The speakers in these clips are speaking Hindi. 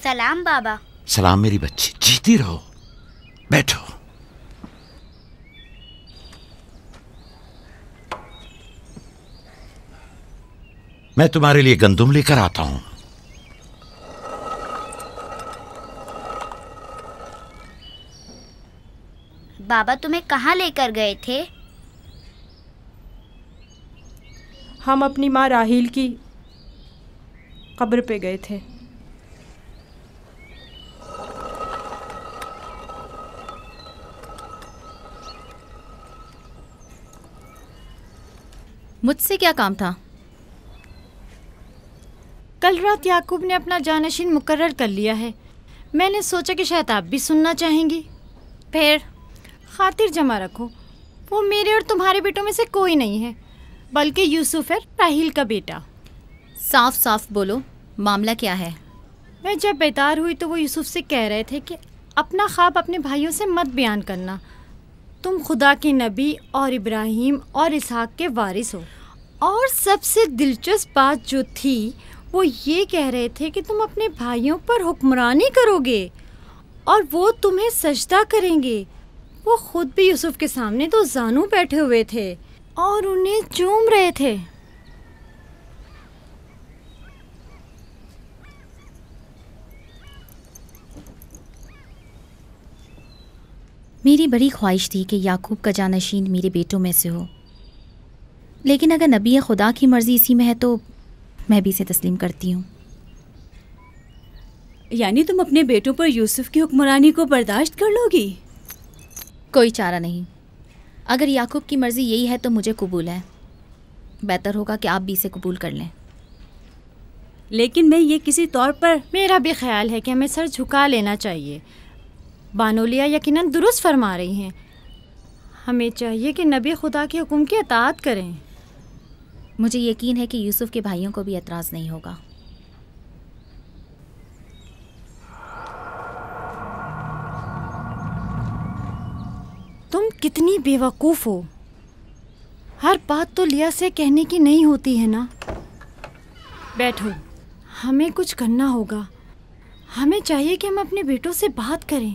सलाम बाबा। सलाम मेरी बच्ची, जीती रहो। बैठो। मैं तुम्हारे लिए गंदुम लेकर आता हूं। बाबा तुम्हें कहाँ लेकर गए थे? हम अपनी माँ राहील की कब्र पे गए थे। मुझसे क्या काम था? कल रात याकूब ने अपना जानशीन मुकर्रर कर लिया है। मैंने सोचा कि शायद आप भी सुनना चाहेंगी। फिर? खातिर जमा रखो, वो मेरे और तुम्हारे बेटों में से कोई नहीं है, बल्कि यूसुफ है, राहील का बेटा। साफ साफ बोलो, मामला क्या है? मैं जब बेदार हुई तो वो यूसुफ से कह रहे थे कि अपना ख्वाब अपने भाइयों से मत बयान करना। तुम खुदा के नबी और इब्राहिम और इसहाक के वारिस हो। और सबसे दिलचस्प बात जो थी वो ये कह रहे थे कि तुम अपने भाइयों पर हुक्मरानी करोगे और वो तुम्हें सजदा करेंगे। वो खुद भी यूसुफ के सामने दो जानू बैठे हुए थे और उन्हें चूम रहे थे। मेरी बड़ी ख्वाहिश थी कि याकूब का जानशीन मेरे बेटों में से हो, लेकिन अगर नबी खुदा की मर्जी इसी में है तो मैं भी इसे तस्लीम करती हूँ। यानी तुम अपने बेटों पर यूसुफ की हुक्मरानी को बर्दाश्त कर लोगी? कोई चारा नहीं। अगर याकूब की मर्जी यही है तो मुझे कबूल है। बेहतर होगा कि आप भी इसे कबूल कर लें। लेकिन मैं ये किसी तौर पर... मेरा भी ख्याल है कि हमें सर झुका लेना चाहिए। बानोलिया यकीनन दुरुस्त फरमा रही हैं। हमें चाहिए कि नबी खुदा के हुक्म की अताअत करें। मुझे यकीन है कि यूसुफ के भाइयों को भी एतराज़ नहीं होगा। तुम कितनी बेवकूफ़ हो। हर बात तो लिया से कहने की नहीं होती है ना। बैठो, हमें कुछ करना होगा। हमें चाहिए कि हम अपने बेटों से बात करें।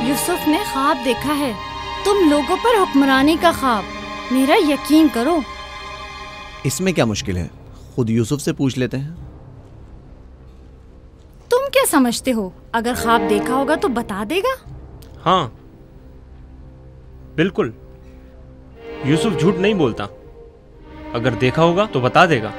यूसुफ ने ख्वाब देखा है, तुम लोगों पर हुक्मरानी का ख्वाब। मेरा यकीन करो। इसमें क्या मुश्किल है, खुद यूसुफ से पूछ लेते हैं। तुम क्या समझते हो, अगर ख्वाब देखा होगा तो बता देगा? हाँ बिल्कुल, यूसुफ झूठ नहीं बोलता। अगर देखा होगा तो बता देगा।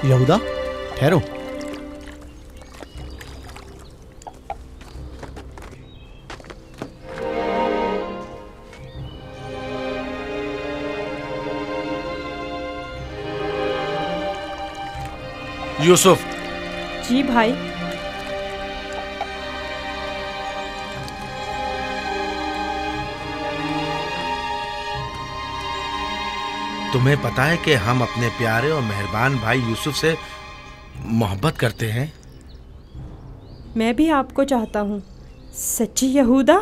यहूदा, ठहरो। यूसुफ। जी भाई। तुम्हें पता है कि हम अपने प्यारे और मेहरबान भाई यूसुफ से मोहब्बत करते हैं। मैं भी आपको चाहता हूँ। सच्ची यहूदा,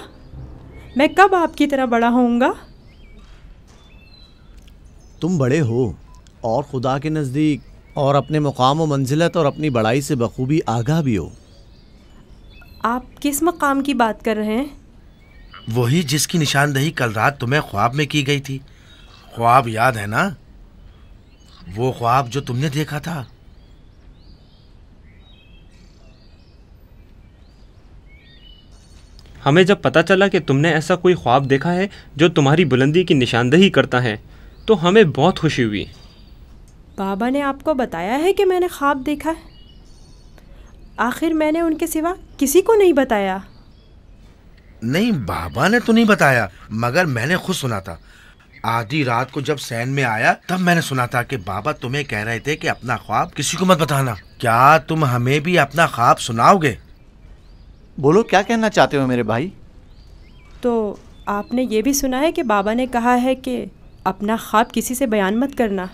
मैं कब आपकी तरह बड़ा होऊंगा? तुम बड़े हो और खुदा के नज़दीक और अपने मुकाम व मंजिलत और अपनी बड़ाई से बखूबी आगाह भी हो। आप किस मकाम की बात कर रहे हैं? वही जिसकी निशानदही कल रात तुम्हें ख्वाब में की गई थी। ख्वाब याद है ना? वो ख्वाब जो तुमने देखा था। हमें जब पता चला कि तुमने ऐसा कोई ख्वाब देखा है जो तुम्हारी बुलंदी की निशानदही करता है तो हमें बहुत खुशी हुई। बाबा ने आपको बताया है कि मैंने ख्वाब देखा है? आखिर मैंने उनके सिवा किसी को नहीं बताया। नहीं, बाबा ने तो नहीं बताया, मगर मैंने खुद सुना था। आधी रात को जब सैन में आया तब मैंने सुना था कि बाबा तुम्हें कह रहे थे कि अपना ख्वाब किसी को मत बताना। क्या तुम हमें भी अपना ख्वाब सुनाओगे? बोलो, क्या कहना चाहते हो मेरे भाई? तो आपने ये भी सुना है कि बाबा ने कहा है कि अपना ख्वाब किसी से बयान मत करना।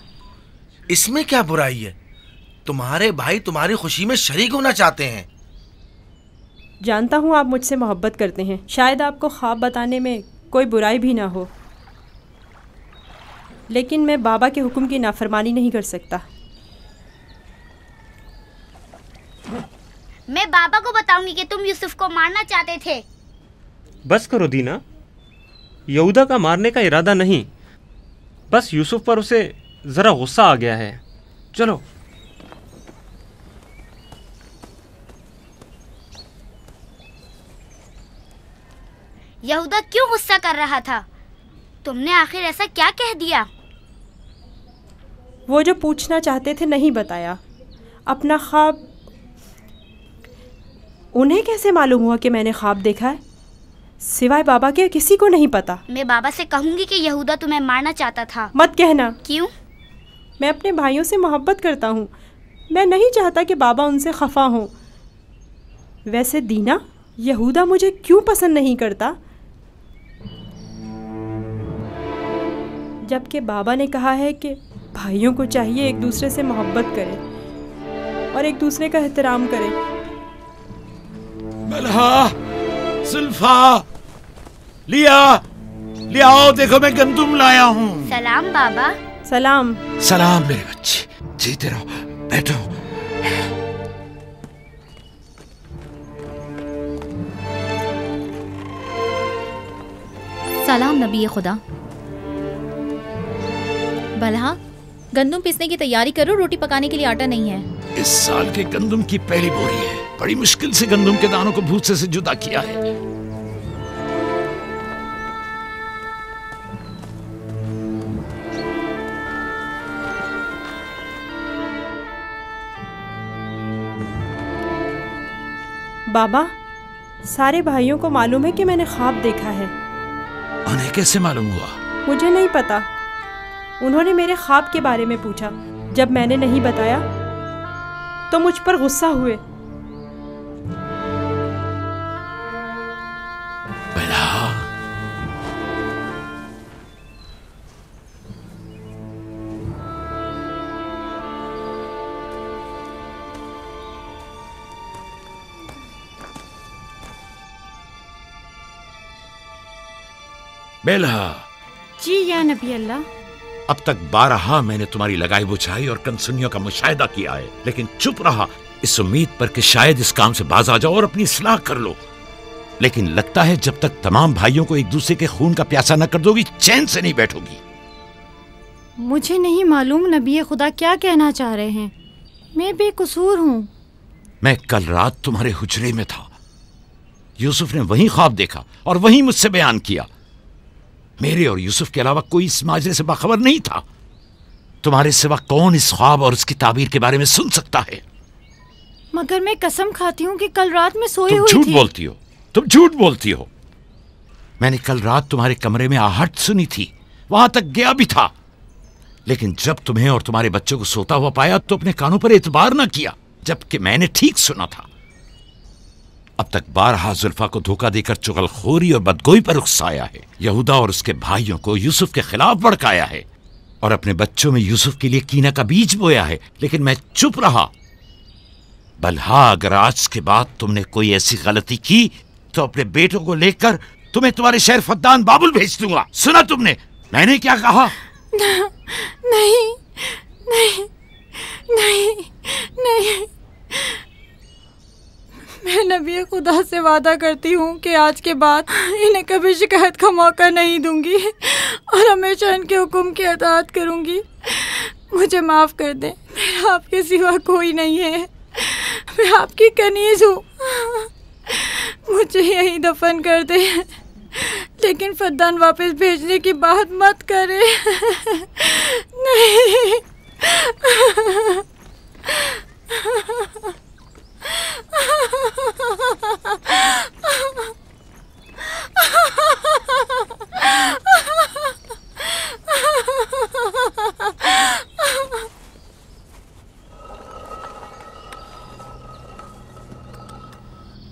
इसमें क्या बुराई है? तुम्हारे भाई तुम्हारी खुशी में शरीक होना चाहते हैं। जानता हूँ आप मुझसे मोहब्बत करते हैं, शायद आपको ख्वाब बताने में कोई बुराई भी ना हो, लेकिन मैं बाबा के हुक्म की नाफरमानी नहीं कर सकता। मैं बाबा को बताऊंगी कि तुम यूसुफ को मारना चाहते थे। बस करो दीना, यहूदा का मारने का इरादा नहीं, बस यूसुफ पर उसे ज़रा गुस्सा आ गया है। चलो। यहूदा क्यों गुस्सा कर रहा था? तुमने आखिर ऐसा क्या कह दिया? वो जो पूछना चाहते थे नहीं बताया। अपना ख्वाब उन्हें कैसे मालूम हुआ कि मैंने ख्वाब देखा है? सिवाय बाबा के किसी को नहीं पता। मैं बाबा से कहूंगी कि यहूदा तुम्हें मारना चाहता था। मत कहना। क्यों? मैं अपने भाइयों से मोहब्बत करता हूँ। मैं नहीं चाहता कि बाबा उनसे खफा हों। वैसे दीना, यहूदा मुझे क्यों पसंद नहीं करता? जबकि बाबा ने कहा है कि भाइयों को चाहिए एक दूसरे से मोहब्बत करें और एक दूसरे का एहतराम करें। बलहा, सुल्फा, लियाओ, देखो मैं गंदुम लाया हूँ। सलाम बाबा। सलाम। सलाम मेरे बच्चे, जीते रहो, बैठो। सलाम नबी खुदा। बलहा, गंदम पीसने की तैयारी करो, रोटी पकाने के लिए आटा नहीं है। इस साल के गंदम की पहली बोरी है। बड़ी मुश्किल से गंदम के दानों को भूसे से जुदा किया है। बाबा, सारे भाइयों को मालूम है कि मैंने ख्वाब देखा है। उन्हें कैसे मालूम हुआ? मुझे नहीं पता। उन्होंने मेरे ख्वाब के बारे में पूछा। जब मैंने नहीं बताया तो मुझ पर गुस्सा हुए। बेलहा। जी या नबी अल्लाह। अब तक 12 मैंने तुम्हारी लगाई बुझाई और कनसुनियों का मुशाहिदा किया है, लेकिन चुप रहा इस उम्मीद पर कि शायद इस काम से बाज आ जाओ और अपनी इस्लाह कर लो। लेकिन लगता है जब तक तमाम भाइयों को एक दूसरे के खून का प्यासा न कर दोगी, चैन से नहीं बैठोगी। मुझे नहीं मालूम नबी खुदा क्या कहना चाह रहे हैं। मैं बेकसूर हूँ। मैं कल रात तुम्हारे हुजरे में था। यूसुफ ने वही ख्वाब देखा और वही मुझसे बयान किया। मेरे और यूसुफ के अलावा कोई इस माजरे से बाखबर नहीं था। तुम्हारे सिवा कौन इस ख्वाब और इसकी ताबीर के बारे में सुन सकता है? मगर मैं कसम खाती हूँ कि कल रात में सोई हुई थी। झूठ बोलती हो, तुम झूठ बोलती हो। मैंने कल रात तुम्हारे कमरे में आहट सुनी थी, वहां तक गया भी था, लेकिन जब तुम्हें और तुम्हारे बच्चों को सोता हुआ पाया तो अपने कानों पर एतबार न किया, जबकि मैंने ठीक सुना था। अब तक 12 जुल्फा को धोखा देकर चुगलखोरी और बदगोई पर उकसाया है। यहूदा और उसके भाइयों को यूसुफ के खिलाफ भड़काया है और अपने बच्चों में यूसुफ के लिए कीना का बीज बोया है, लेकिन मैं चुप रहा। बलहा, अगर आज के बाद तुमने कोई ऐसी गलती की तो अपने बेटों को लेकर तुम्हें तुम्हारे शहर फद्दान बाबुल भेज दूंगा। सुना तुमने मैंने क्या कहा? नहीं नहीं नहीं नहीं, मैं नबी खुदा से वादा करती हूँ कि आज के बाद इन्हें कभी शिकायत का मौका नहीं दूंगी और हमेशा इनके हुक्म की अताअत करूँगी। मुझे माफ़ कर दें, मेरा आपके सिवा कोई नहीं है, मैं आपकी कनीज़ हूँ। मुझे यहीं दफन कर दे, लेकिन फद्दान वापस भेजने की बात मत करे। नहीं।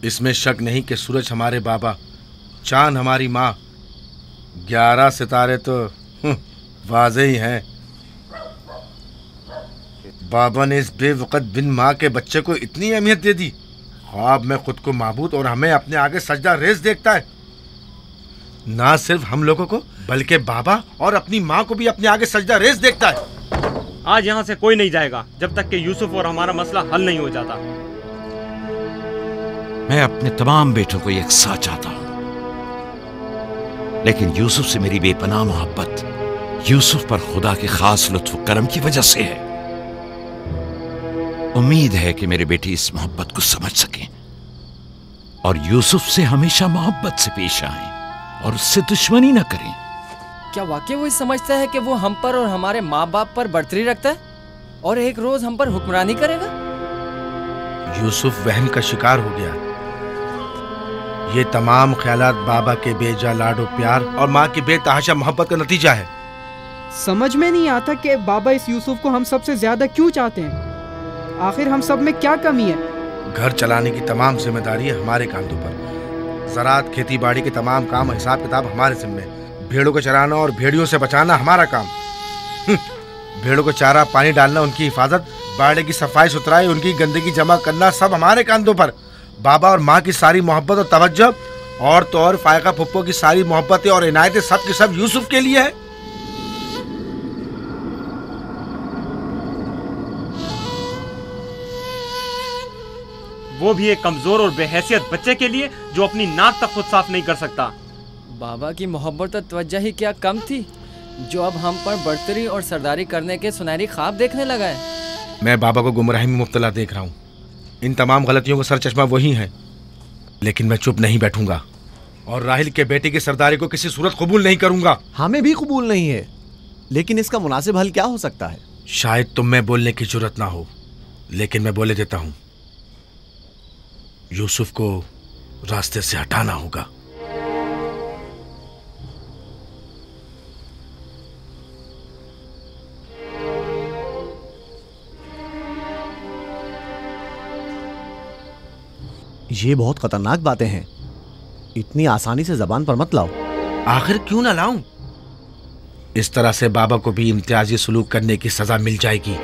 इसमें शक नहीं कि सूरज हमारे बाबा, चांद हमारी माँ, 11 सितारे तो वाज़े ही हैं। बाबा ने इस बेवकत बिन माँ के बच्चे को इतनी अहमियत दे दी। ख्वाब में खुद को माबूद और हमें अपने आगे सजदा रेज़ देखता है। ना सिर्फ हम लोगों को बल्कि बाबा और अपनी माँ को भी अपने आगे सजदा रेज़ देखता है। आज यहाँ से कोई नहीं जाएगा जब तक कि यूसुफ और हमारा मसला हल नहीं हो जाता। मैं अपने तमाम बेटों को एक साथ चाहता हूं, लेकिन यूसुफ से मेरी बेपनाह मोहब्बत यूसुफ पर खुदा के खास लुत्फ करम की वजह से है। उम्मीद है कि मेरे बेटे इस मोहब्बत को समझ सकें और यूसुफ से हमेशा मोहब्बत से पेश आएं और उससे दुश्मनी न करें। क्या वाकई वो समझता है कि वो हम पर और हमारे माँ बाप पर बर्तरी रखता है और एक रोज हम पर हुक्मरानी करेगा? यूसुफ वहम का शिकार हो गया। ये तमाम ख्यालात बाबा के बेजा लाडो प्यार और माँ की बेतहाशा मोहब्बत का नतीजा है। समझ में नहीं आता कि बाबा इस यूसुफ को हम सबसे ज्यादा क्यों चाहते हैं। आखिर हम सब में क्या कमी है? घर चलाने की तमाम जिम्मेदारी हमारे कांधों पर। ज़राअत, खेती बाड़ी के तमाम काम, हिसाब किताब हमारे जिम्मे। भेड़ों को चराना और भेड़ियों से बचाना हमारा काम। भेड़ों को चारा पानी डालना, उनकी हिफाजत, बाड़े की सफाई सुथराई, उनकी गंदगी जमा करना सब हमारे कांधों पर। बाबा और माँ की सारी मोहब्बत और तवज्जो और तो और फायका फुप्पो की सारी मोहब्बतें और इनायतें सब के सब यूसुफ के लिए है। वो भी एक कमजोर और बेहैसियत बच्चे के लिए जो अपनी नाक तक खुद साफ नहीं कर सकता। बाबा की मोहब्बत और तवज्जो ही क्या कम थी जो अब हम पर बर्तरी और सरदारी करने के सुनहरी ख्वाब देखने लगा है। मैं बाबा को गुमराही में मुब्तला देख रहा हूँ। इन तमाम गलतियों का सरचश्मा वही है, लेकिन मैं चुप नहीं बैठूंगा और राहिल के बेटे की सरदारी को किसी सूरत कबूल नहीं करूंगा। हमें भी कबूल नहीं है, लेकिन इसका मुनासिब हल क्या हो सकता है? शायद तुम में बोलने की जरूरत ना हो, लेकिन मैं बोले देता हूँ। यूसुफ को रास्ते से हटाना होगा। ये बहुत खतरनाक बातें हैं, इतनी आसानी से जबान पर मत लाओ। आखिर क्यों ना लाऊं? इस तरह से बाबा को भी इम्तियाजी सलूक करने की सजा मिल जाएगी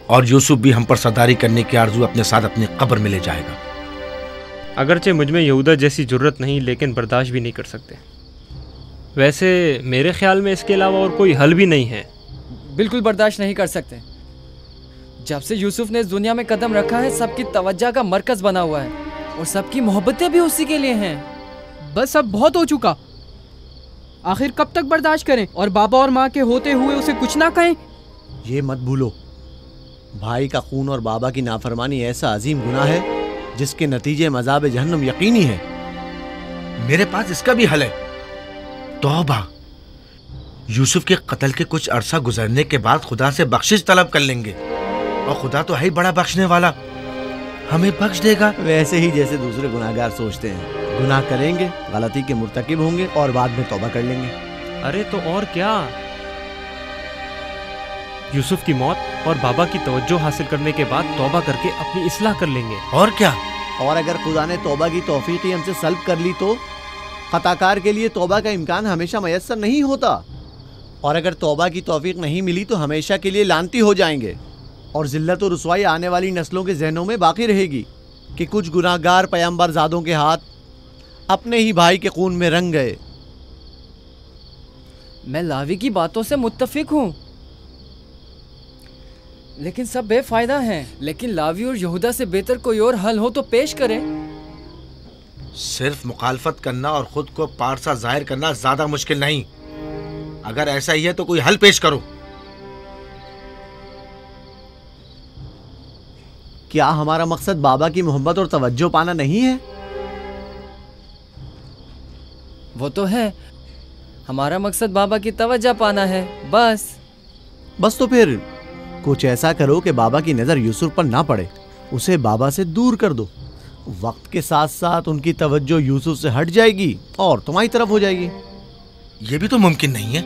और यूसुफ भी हम पर सरदारी करने की आरजू अपने साथ अपनी कब्र में ले जाएगा। अगरचे मुझ में यहूदा जैसी जरूरत नहीं, लेकिन बर्दाश्त भी नहीं कर सकते। वैसे मेरे ख्याल में इसके अलावा और कोई हल भी नहीं है। बिल्कुल बर्दाश्त नहीं कर सकते। जब से यूसुफ ने इस दुनिया में कदम रखा है, सबकी तवज्जो का मरकज बना हुआ है और सबकी मोहब्बतें भी उसी के लिए हैं। बस अब बहुत हो चुका। आखिर कब तक बर्दाश्त करें और बाबा और माँ के होते हुए उसे कुछ ना कहें? ये मत भूलो, भाई का खून और बाबा की नाफरमानी ऐसा अजीम गुनाह है जिसके नतीजे मज़ाब जहन्नम यकीनी है। मेरे पास इसका भी हल है, तौबा। यूसुफ के कत्ल के कुछ अरसा गुजरने के बाद खुदा से बख्शिश तलब कर लेंगे और खुदा तो है ही बड़ा बख्शने वाला, हमें बख्श देगा। वैसे ही जैसे दूसरे गुनाहगार सोचते हैं, गुनाह करेंगे, गलती के मुर्तकिब होंगे और बाद में तौबा कर लेंगे। अरे तो और क्या, यूसुफ की मौत और बाबा की तवज्जो हासिल करने के बाद तौबा करके अपनी इस्लाह कर लेंगे। और क्या, और अगर खुदा ने तौबा की तौफीक हमसे सल्ब कर ली तो खताकार के लिए तौबा का इम्कान हमेशा मयस्सर नहीं होता, और अगर तौबा की तौफीक नहीं मिली तो हमेशा के लिए लानती हो जाएंगे और जिल्लत और रुसवाई आने वाली नस्लों के जहनों में बाकी रहेगी कि कुछ गुनाहगार पैगंबर ज़ादों के हाथ अपने ही भाई के खून में रंग गए। मैं लावी की बातों से मुत्तफिक हूँ, लेकिन सब बेफायदा हैं। लेकिन लावी और यहूदा से बेहतर कोई और हल हो तो पेश करें। सिर्फ मुखालफत करना और खुद को पारसा जाहिर करना ज्यादा मुश्किल नहीं। अगर ऐसा ही है तो कोई हल पेश करो। क्या हमारा मकसद बाबा की मोहब्बत और तवज्जो पाना नहीं है? वो तो है, हमारा मकसद बाबा की तवज्जो पाना है। बस तो फिर कुछ ऐसा करो कि बाबा की नजर यूसुफ पर ना पड़े, उसे बाबा से दूर कर दो। वक्त के साथ साथ उनकी तवज्जो यूसुफ से हट जाएगी और तुम्हारी तरफ हो जाएगी। यह भी तो मुमकिन नहीं है,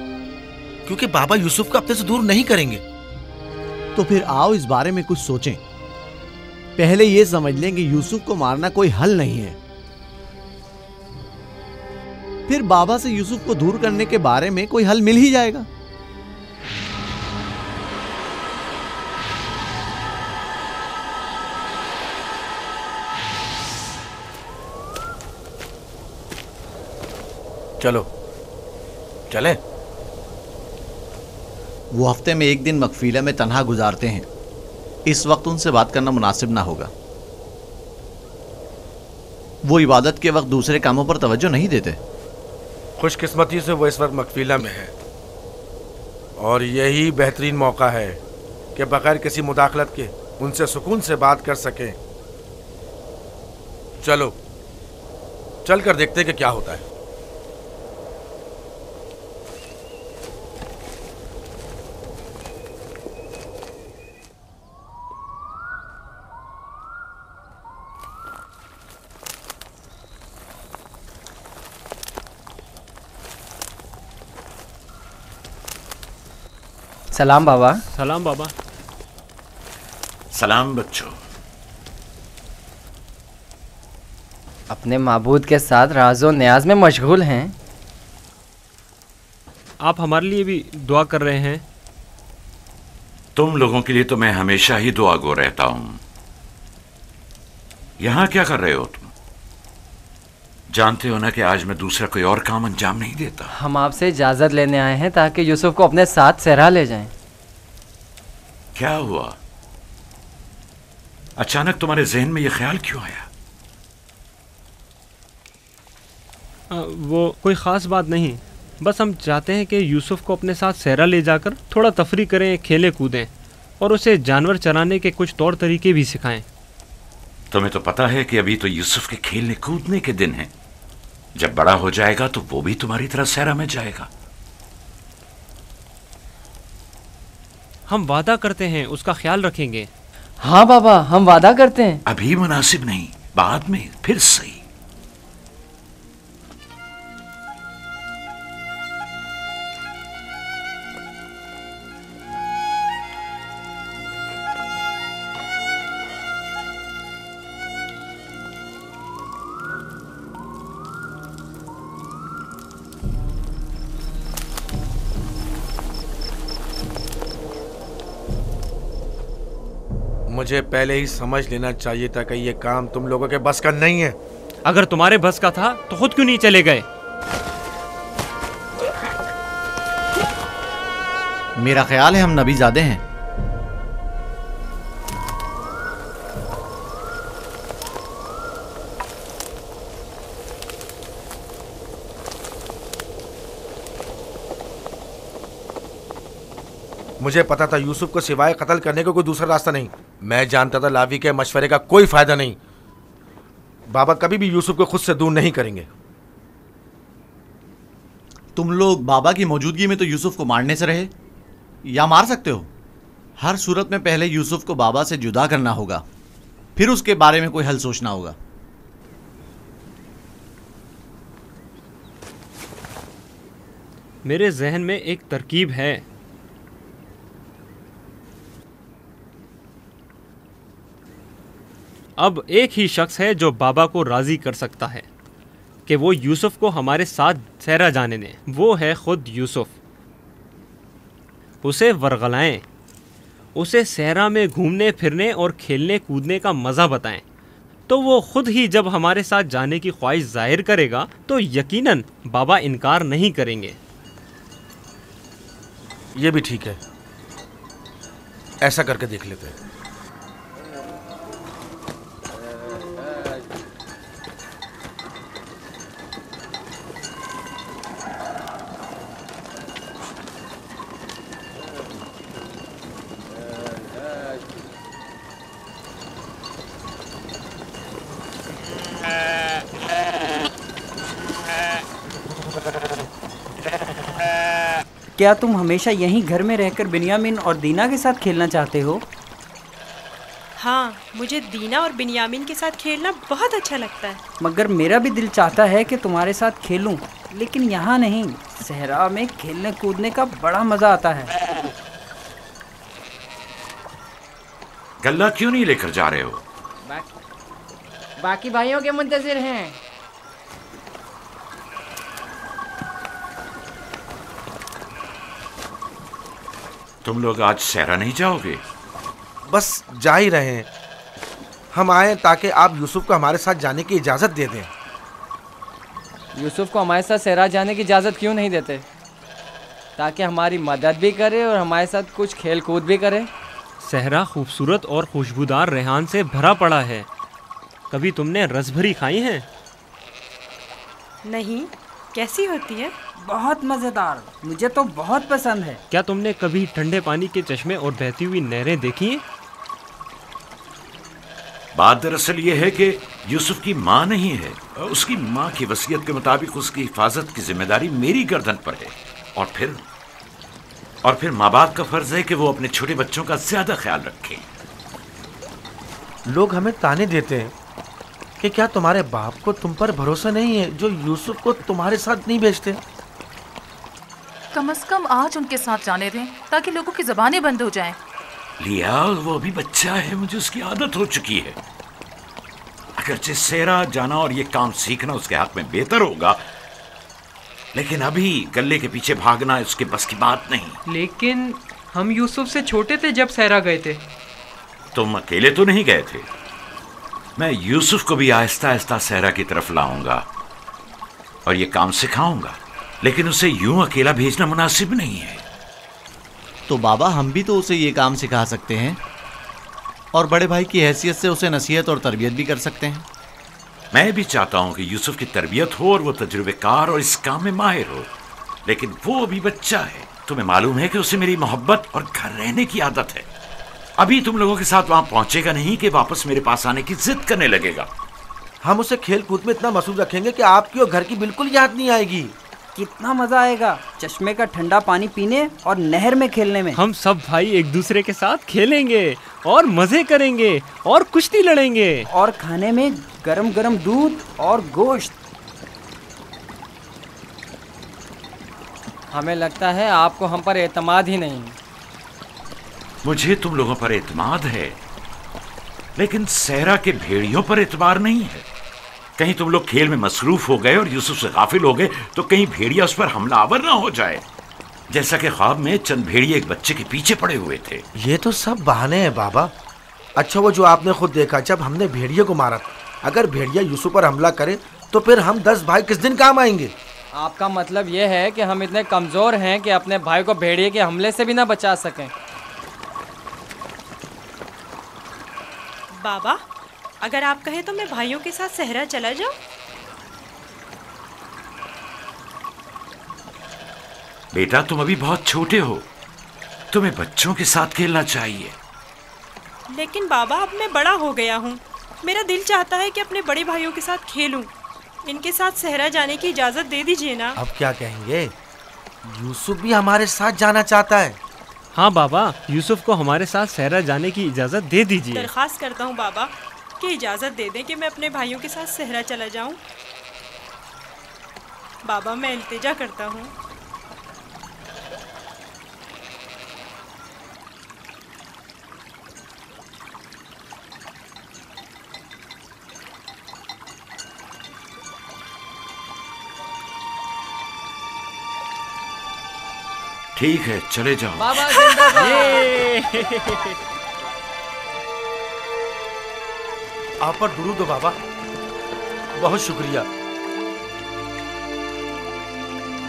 क्योंकि बाबा यूसुफ को अपने से दूर नहीं करेंगे। तो फिर आओ इस बारे में कुछ सोचें। पहले यह समझ लें कि यूसुफ को मारना कोई हल नहीं है। फिर बाबा से यूसुफ को दूर करने के बारे में कोई हल मिल ही जाएगा। चलो चले। वो हफ्ते में एक दिन मकफीला में तन्हा गुजारते हैं। इस वक्त उनसे बात करना मुनासिब ना होगा। वो इबादत के वक्त दूसरे कामों पर तवज्जो नहीं देते। खुशकिस्मती से वो इस वक्त मकफीला में है और यही बेहतरीन मौका है कि बगैर किसी मुदाखलत के उनसे सुकून से बात कर सकें। चलो चलकर देखते हैं कि क्या होता है। सलाम बाबा। सलाम बाबा। सलाम बच्चों। अपने माबूद के साथ राज़ो न्याज में मशगूल हैं। आप हमारे लिए भी दुआ कर रहे हैं? तुम लोगों के लिए तो मैं हमेशा ही दुआगो रहता हूं। यहां क्या कर रहे हो तुम? जानते हो ना कि आज मैं दूसरा कोई और काम अंजाम नहीं देता। हम आपसे इजाज़त लेने आए हैं ताकि यूसुफ को अपने साथ सहरा ले जाएं। क्या हुआ? अचानक तुम्हारे जहन में यह ख्याल क्यों आया? वो कोई ख़ास बात नहीं, बस हम चाहते हैं कि यूसुफ को अपने साथ सहरा ले जाकर थोड़ा तफरी करें, खेलें कूदें और उसे जानवर चराने के कुछ तौर तरीके भी सिखाएं। तुम्हें तो पता है कि अभी तो यूसुफ के खेलने कूदने के दिन हैं। जब बड़ा हो जाएगा तो वो भी तुम्हारी तरह सहरा में जाएगा। हम वादा करते हैं उसका ख्याल रखेंगे। हाँ बाबा, हम वादा करते हैं। अभी मुनासिब नहीं, बाद में फिर सही। मुझे पहले ही समझ लेना चाहिए था कि ये काम तुम लोगों के बस का नहीं है। अगर तुम्हारे बस का था तो खुद क्यों नहीं चले गए? मेरा ख्याल है हम नबीज़ादे हैं। मुझे पता था यूसुफ को सिवाय कत्ल करने का कोई दूसरा रास्ता नहीं। मैं जानता था लावी के मशवरे का कोई फायदा नहीं। बाबा कभी भी यूसुफ को खुद से दूर नहीं करेंगे। तुम लोग बाबा की मौजूदगी में तो यूसुफ को मारने से रहे या मार सकते हो। हर सूरत में पहले यूसुफ को बाबा से जुदा करना होगा, फिर उसके बारे में कोई हल सोचना होगा। मेरे जहन में एक तरकीब है। अब एक ही शख्स है जो बाबा को राज़ी कर सकता है कि वो यूसुफ को हमारे साथ सहरा जाने दें। वो है खुद यूसुफ। उसे वरगलाएं, उसे सहरा में घूमने फिरने और खेलने कूदने का मज़ा बताएं, तो वो खुद ही जब हमारे साथ जाने की ख्वाहिश जाहिर करेगा तो यकीनन बाबा इनकार नहीं करेंगे। ये भी ठीक है। ऐसा करके देख लेते हैं। क्या तुम हमेशा यहीं घर में रहकर बिन्यामिन और दीना के साथ खेलना चाहते हो? हाँ, मुझे दीना और बिन्यामिन के साथ खेलना बहुत अच्छा लगता है। मगर मेरा भी दिल चाहता है कि तुम्हारे साथ खेलूं, लेकिन यहाँ नहीं। सहरा में खेलने कूदने का बड़ा मजा आता है। गल्ला क्यों नहीं लेकर जा रहे हो? बाकी भाइयों के मुंतजिर हैं। तुम लोग आज सहरा नहीं जाओगे? बस जा ही रहे हैं। हम आए ताकि आप यूसुफ को हमारे साथ जाने की इजाज़त दे दें। यूसुफ को हमारे साथ सहरा जाने की इजाज़त क्यों नहीं देते? ताकि हमारी मदद भी करे और हमारे साथ कुछ खेल कूद भी करे। सहरा खूबसूरत और खुशबूदार रेहान से भरा पड़ा है। कभी तुमने रसभरी खाई है? नहीं, कैसी होती है? बहुत मज़ेदार, मुझे तो बहुत पसंद है। क्या तुमने कभी ठंडे पानी के चश्मे और बहती हुई नहरें देखी हैं? बात दरअसल ये है कि यूसुफ की माँ नहीं है। उसकी माँ की वसीयत के मुताबिक उसकी हिफाजत की जिम्मेदारी मेरी गर्दन पर है। और फिर माँ बाप का फर्ज है कि वो अपने छोटे बच्चों का ज्यादा ख्याल रखें। लोग हमें ताने देते हैं कि क्या तुम्हारे बाप को तुम पर भरोसा नहीं है जो यूसुफ को तुम्हारे साथ नहीं भेजते? कम से कम आज उनके साथ जाने दें ताकि लोगों की ज़बानें बंद हो जाएं। लिया, वो अभी बच्चा है, मुझे उसकी आदत हो चुकी है। अगरचे सहरा जाना और ये काम सीखना उसके हाथ में बेहतर होगा, लेकिन अभी गल्ले के पीछे भागना उसके बस की बात नहीं। लेकिन हम यूसुफ से छोटे थे जब सहरा गए थे। तुम अकेले तो नहीं गए थे। मैं यूसुफ को भी आहिस्ता आहिस्ता सहरा की तरफ लाऊंगा और ये काम सिखाऊंगा, लेकिन उसे यूं अकेला भेजना मुनासिब नहीं है। तो बाबा, हम भी तो उसे ये काम सिखा सकते हैं और बड़े भाई की हैसियत से उसे नसीहत और तरबियत भी कर सकते हैं। मैं भी चाहता हूं कि यूसुफ की तरबियत हो और वो तजुर्बेकार और इस काम में माहिर हो, लेकिन वो अभी बच्चा है। तुम्हें मालूम है कि उसे मेरी मोहब्बत और घर रहने की आदत है। अभी तुम लोगों के साथ वहां पहुंचेगा नहीं कि वापस मेरे पास आने की जिद करने लगेगा। हम उसे खेल कूद में इतना मसरूफ रखेंगे कि आपकी और घर की बिल्कुल याद नहीं आएगी। कितना मजा आएगा चश्मे का ठंडा पानी पीने और नहर में खेलने में। हम सब भाई एक दूसरे के साथ खेलेंगे और मजे करेंगे और कुश्ती लड़ेंगे और खाने में गरम गरम दूध और गोश्त। हमें लगता है आपको हम पर एतमाद ही नहीं। मुझे तुम लोगों पर एतमाद है, लेकिन सहरा के भेड़ियों पर एतबार नहीं है। कहीं तुम लोग खेल में मसरूफ हो गए और यूसुफ से गाफिल हो गए तो कहीं भेड़िया उस पर हमलावर ना हो जाए, जैसा कि ख्वाब में चंद भेड़िए एक बच्चे के पीछे पड़े हुए थे। ये तो सब बहाने हैं बाबा। अच्छा, वो जो आपने खुद देखा जब हमने भेड़िए को मारा, अगर भेड़िया यूसुफ पर हमला करे तो फिर हम 10 भाई किस दिन काम आएंगे? आपका मतलब ये है कि हम इतने कमजोर हैं कि अपने भाई को भेड़िए के हमले से भी ना बचा सकें। बाबा, अगर आप कहें तो मैं भाइयों के साथ सहरा चला जाऊं? बेटा, तुम अभी बहुत छोटे हो, तुम्हें बच्चों के साथ खेलना चाहिए। लेकिन बाबा, अब मैं बड़ा हो गया हूँ। मेरा दिल चाहता है कि अपने बड़े भाइयों के साथ खेलूं। इनके साथ सहरा जाने की इजाज़त दे दीजिए ना। अब क्या कहेंगे? यूसुफ भी हमारे साथ जाना चाहता है। हाँ बाबा, यूसुफ को हमारे साथ सहरा जाने की इजाज़त दे दीजिए। दरख्वास्त करता हूँ बाबा कि इजाज़त दे दें कि मैं अपने भाइयों के साथ सहरा चला जाऊँ। बाबा, मैं इल्तिजा करता हूँ। ठीक है, चले जाओ। बाबा आप पर दुरूद हो बाबा, बहुत शुक्रिया।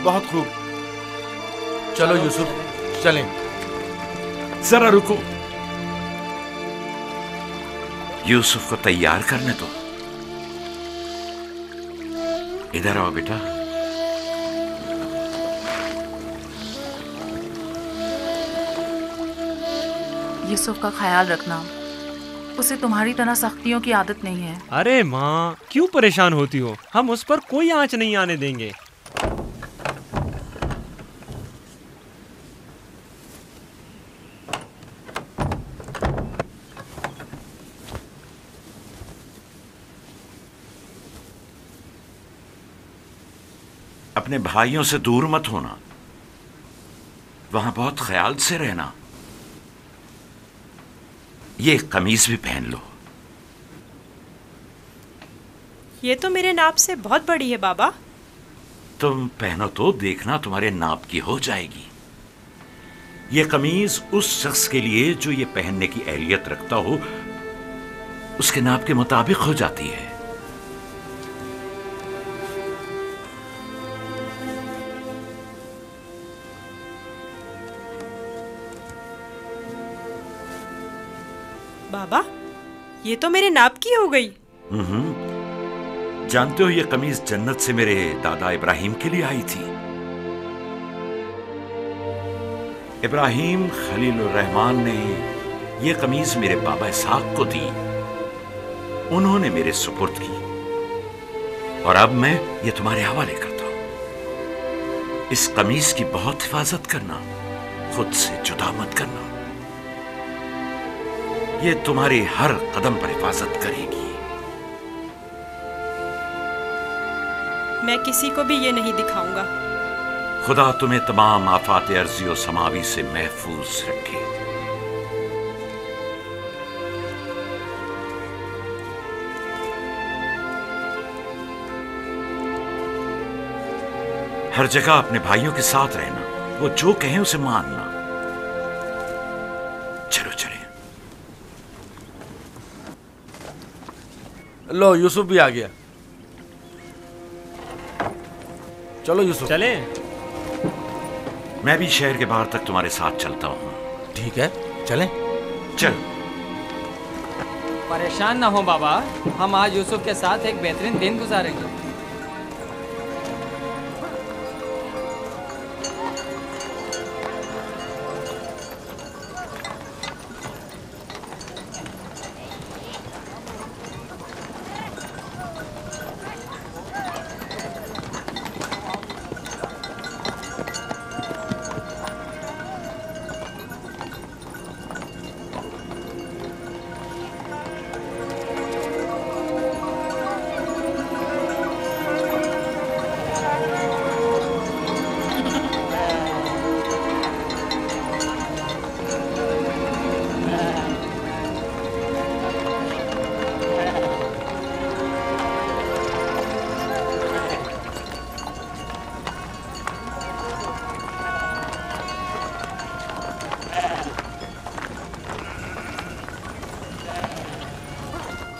बहुत खूब। चलो यूसुफ, चलें। जरा रुको। यूसुफ को तैयार करने दो। इधर आओ बेटा। यूसुफ का ख्याल रखना, उसे तुम्हारी तरह सख्तियों की आदत नहीं है। अरे माँ, क्यों परेशान होती हो? हम उस पर कोई आंच नहीं आने देंगे। अपने भाइयों से दूर मत होना, वहां बहुत ख्याल से रहना। ये कमीज भी पहन लो। ये तो मेरे नाप से बहुत बड़ी है बाबा। तुम पहनो तो देखना तुम्हारे नाप की हो जाएगी। ये कमीज उस शख्स के लिए जो ये पहनने की एहलियत रखता हो, उसके नाप के मुताबिक हो जाती है। बाबा, ये तो मेरे नाप की हो गई। जानते हो, ये कमीज जन्नत से मेरे दादा इब्राहिम के लिए आई थी। इब्राहिम खलीलुर रहमान ने ये कमीज मेरे बाबा इसहाक को दी। उन्होंने मेरे सुपुर्द की और अब मैं ये तुम्हारे हवाले करता हूं। इस कमीज की बहुत हिफाजत करना, खुद से जुदा मत करना। ये तुम्हारी हर कदम पर हिफाजत करेगी। मैं किसी को भी ये नहीं दिखाऊंगा। खुदा तुम्हें तमाम आफात अर्जी और समावी से महफूज रखे। हर जगह अपने भाइयों के साथ रहना, वो जो कहें उसे मानना। चलो चले। लो, यूसुफ भी आ गया। चलो यूसुफ। चले। मैं भी शहर के बाहर तक तुम्हारे साथ चलता हूँ। ठीक है, चलें। चल। परेशान ना हो बाबा, हम आज यूसुफ के साथ एक बेहतरीन दिन गुजारेंगे।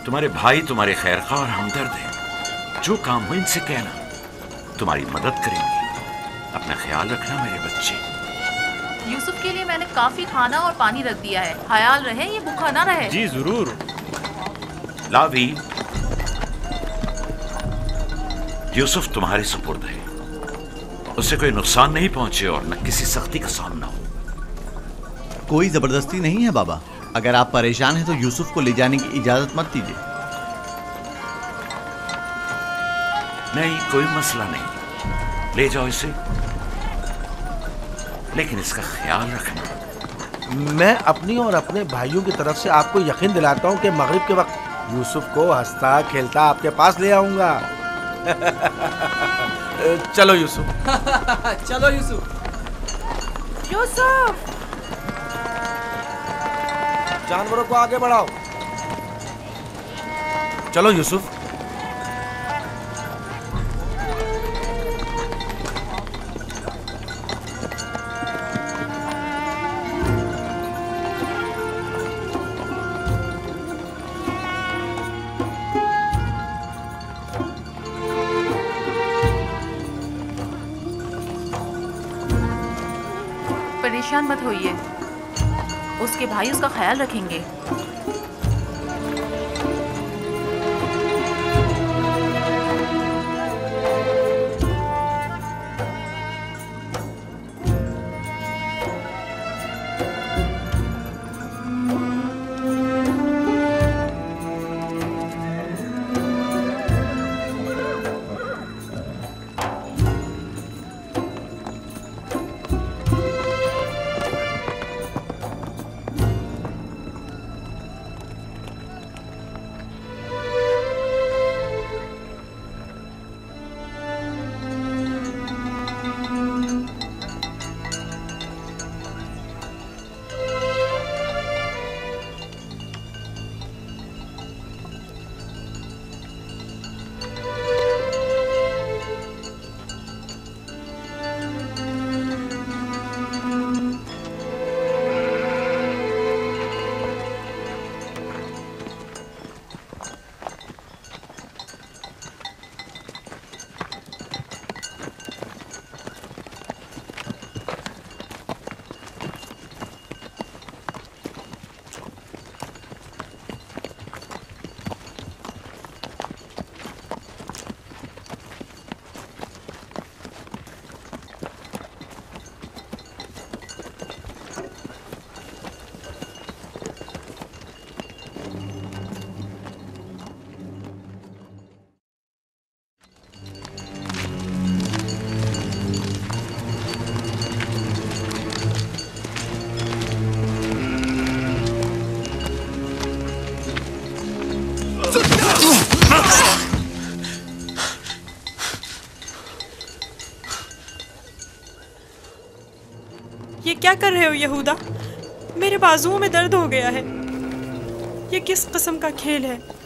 तुम्हारे भाई तुम्हारे खैरख्वाह और हमदर्द हैं। जो काम हो इनसे कहना, तुम्हारी मदद करेंगे। अपना ख्याल रखना मेरे बच्चे। यूसुफ के लिए मैंने काफी खाना और पानी रख दिया है। ख्याल रहे ये भूखा ना रहे। जी जरूर। लावी, यूसुफ तुम्हारे सुपुर्द है। उसे कोई नुकसान नहीं पहुंचे और न किसी सख्ती का सामना हो। कोई जबरदस्ती नहीं है बाबा। अगर आप परेशान हैं तो यूसुफ को ले जाने की इजाजत मत दीजिए। नहीं, कोई मसला नहीं, ले जाओ इसे, लेकिन इसका ख्याल रखना। मैं अपनी और अपने भाइयों की तरफ से आपको यकीन दिलाता हूँ कि मगरिब के वक्त यूसुफ को हंसता खेलता आपके पास ले आऊंगा। चलो यूसुफ। चलो यूसुफ। यूसुफ, जानवरों को आगे बढ़ाओ। चलो यूसुफ। परेशान मत होइए, उसके भाई उसका ख्याल रखेंगे। ये क्या कर रहे हो यहूदा? मेरे बाजुओं में दर्द हो गया है। ये किस किस्म का खेल है?